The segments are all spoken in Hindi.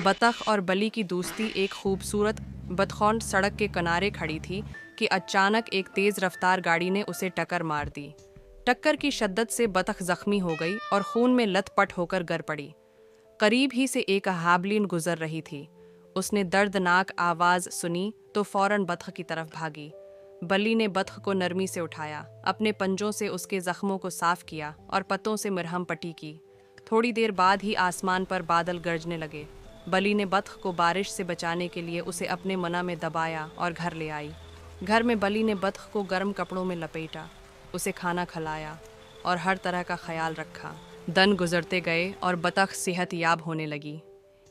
बतख और बली की दोस्ती एक खूबसूरत बदखौर सड़क के किनारे खड़ी थी कि अचानक एक तेज़ रफ्तार गाड़ी ने उसे टक्कर मार दी। टक्कर की शिद्दत से बतख जख्मी हो गई और खून में लथपथ होकर गिर पड़ी। करीब ही से एक हाबलीन गुजर रही थी। उसने दर्दनाक आवाज़ सुनी तो फौरन बतख की तरफ भागी। बली ने बतख को नरमी से उठाया, अपने पंजों से उसके जख्मों को साफ किया और पत्तों से मरहम पट्टी की। थोड़ी देर बाद ही आसमान पर बादल गरजने लगे। बली ने बतख को बारिश से बचाने के लिए उसे अपने मना में दबाया और घर ले आई। घर में बली ने बतख को गर्म कपड़ों में लपेटा, उसे खाना खिलाया और हर तरह का ख्याल रखा। दिन गुजरते गए और बतख सेहत याब होने लगी।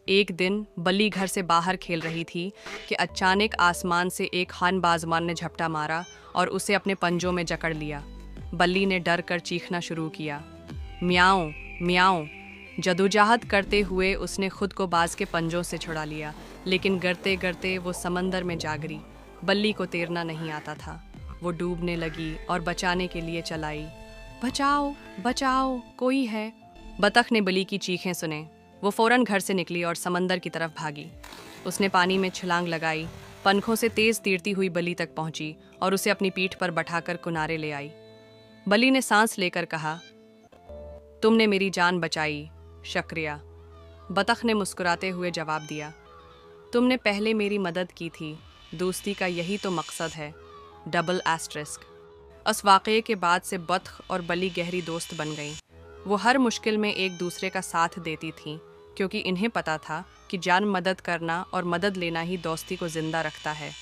एक दिन बली घर से बाहर खेल रही थी कि अचानक आसमान से एक खान बाजमान ने झपटा मारा और उसे अपने पंजों में जकड़ लिया। बली ने डर कर चीखना शुरू किया, म्याऊं म्याऊं। जदोजहद करते हुए उसने खुद को बाज के पंजों से छुड़ा लिया, लेकिन गिरते गिरते वो समंदर में जा गिरी। बल्ली को तैरना नहीं आता था। वो डूबने लगी और बचाने के लिए चलाई, बचाओ बचाओ कोई है। बतख ने बली की चीखें सुने। वो फौरन घर से निकली और समंदर की तरफ भागी। उसने पानी में छलांग लगाई, पंखों से तेज तीरती हुई बली तक पहुंची और उसे अपनी पीठ पर बैठाकर किनारे ले आई। बली ने सांस लेकर कहा, तुमने मेरी जान बचाई, शुक्रिया। बतख ने मुस्कुराते हुए जवाब दिया, तुमने पहले मेरी मदद की थी, दोस्ती का यही तो मकसद है। Double asterisk. उस वाक़ये के बाद से बतख और बली गहरी दोस्त बन गईं। वो हर मुश्किल में एक दूसरे का साथ देती थीं, क्योंकि इन्हें पता था कि जान मदद करना और मदद लेना ही दोस्ती को ज़िंदा रखता है।